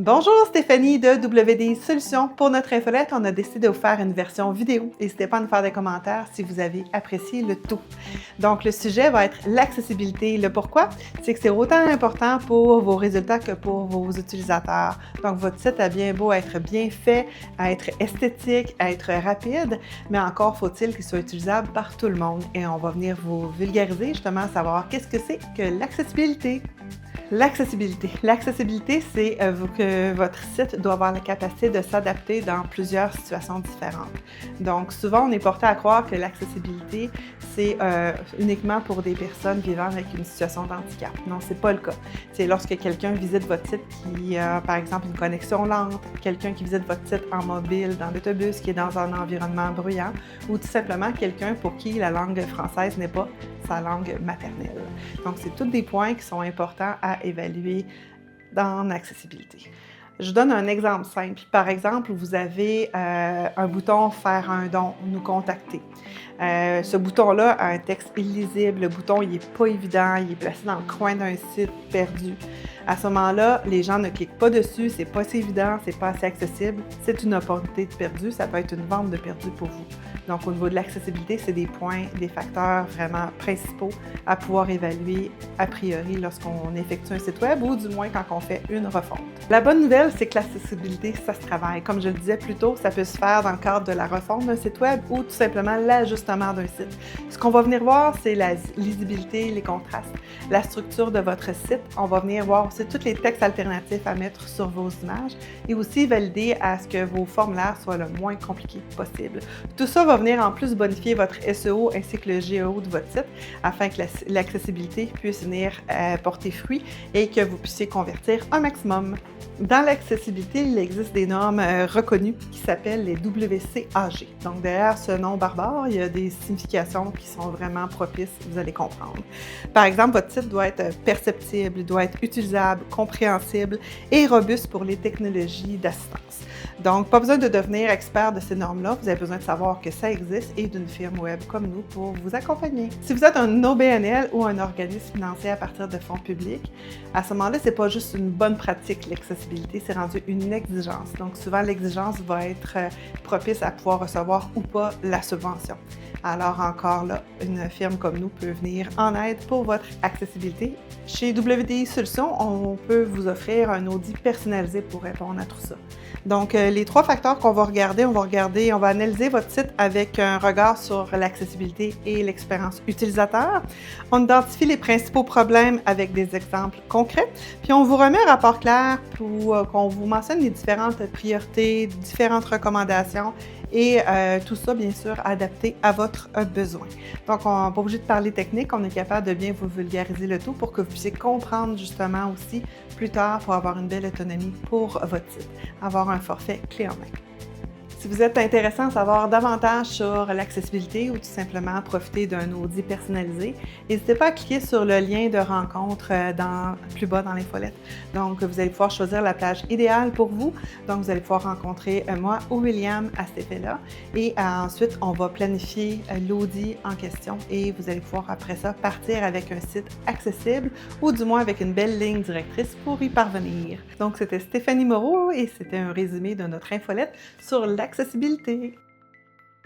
Bonjour Stéphanie de WDI Solutions. Pour notre infolette, on a décidé de vous faire une version vidéo. N'hésitez pas à nous faire des commentaires si vous avez apprécié le tout. Donc le sujet va être l'accessibilité. Le pourquoi, c'est que c'est autant important pour vos résultats que pour vos utilisateurs. Donc votre site a bien beau être bien fait, à être esthétique, à être rapide, mais encore faut-il qu'il soit utilisable par tout le monde. Et on va venir vous vulgariser justement à savoir qu'est-ce que c'est que l'accessibilité. L'accessibilité, c'est que votre site doit avoir la capacité de s'adapter dans plusieurs situations différentes. Donc, souvent, on est porté à croire que l'accessibilité, c'est uniquement pour des personnes vivant avec une situation de handicap. Non, c'est pas le cas. C'est lorsque quelqu'un visite votre site qui a, par exemple, une connexion lente, quelqu'un qui visite votre site en mobile, dans l'autobus, qui est dans un environnement bruyant, ou tout simplement quelqu'un pour qui la langue française n'est pas sa langue maternelle. Donc, c'est tous des points qui sont importants à évaluer dans l'accessibilité. Je donne un exemple simple. Par exemple, vous avez un bouton « Faire un don »,« Nous contacter ». Ce bouton-là a un texte illisible. Le bouton, il n'est pas évident, il est placé dans le coin d'un site perdu. À ce moment-là, les gens ne cliquent pas dessus, c'est pas assez évident, c'est pas assez accessible. C'est une opportunité de perdu, ça peut être une vente de perdu pour vous. Donc, au niveau de l'accessibilité, c'est des points, des facteurs vraiment principaux à pouvoir évaluer a priori lorsqu'on effectue un site web ou du moins quand on fait une refonte. La bonne nouvelle, c'est que l'accessibilité, ça se travaille. Comme je le disais plus tôt, ça peut se faire dans le cadre de la refonte d'un site web ou tout simplement l'ajustement d'un site. Ce qu'on va venir voir, c'est la lisibilité, les contrastes, la structure de votre site. On va venir voir aussi tous les textes alternatifs à mettre sur vos images et aussi valider à ce que vos formulaires soient le moins compliqués possible. Tout ça va venir en plus bonifier votre SEO ainsi que le GEO de votre site afin que l'accessibilité puisse venir porter fruit et que vous puissiez convertir un maximum. Dans l'accessibilité, il existe des normes reconnues qui s'appellent les WCAG. Donc derrière ce nom barbare, il y a des significations qui sont vraiment propices, vous allez comprendre. Par exemple, votre site doit être perceptible, doit être utilisable, compréhensible et robuste pour les technologies d'assistance. Donc, pas besoin de devenir expert de ces normes-là, vous avez besoin de savoir que ça existe et d'une firme web comme nous pour vous accompagner. Si vous êtes un OBNL ou un organisme financé à partir de fonds publics, à ce moment-là, c'est pas juste une bonne pratique, l'accessibilité, c'est rendu une exigence. Donc, souvent, l'exigence va être propice à pouvoir recevoir ou pas la subvention. Alors encore là, une firme comme nous peut venir en aide pour votre accessibilité. Chez WDI Solutions, on peut vous offrir un audit personnalisé pour répondre à tout ça. Donc, les trois facteurs qu'on va regarder, on va analyser votre site avec un regard sur l'accessibilité et l'expérience utilisateur. On identifie les principaux problèmes avec des exemples concrets, puis on vous remet un rapport clair pour qu'on vous mentionne les différentes priorités, différentes recommandations et tout ça, bien sûr, adapté à votre besoin. Donc, on n'est pas obligé de parler technique, on est capable de bien vous vulgariser le tout pour que vous puissiez comprendre justement aussi plus tard pour avoir une belle autonomie pour votre site, avoir un forfait clé en main. Si vous êtes intéressé à savoir davantage sur l'accessibilité ou tout simplement profiter d'un audit personnalisé, n'hésitez pas à cliquer sur le lien de rencontre plus bas dans l'infolette. Donc, vous allez pouvoir choisir la plage idéale pour vous. Donc, vous allez pouvoir rencontrer moi ou William à cet effet-là. Et ensuite, on va planifier l'audit en question et vous allez pouvoir après ça partir avec un site accessible ou du moins avec une belle ligne directrice pour y parvenir. Donc, c'était Stéphanie Moreau et c'était un résumé de notre infolette sur l'accessibilité.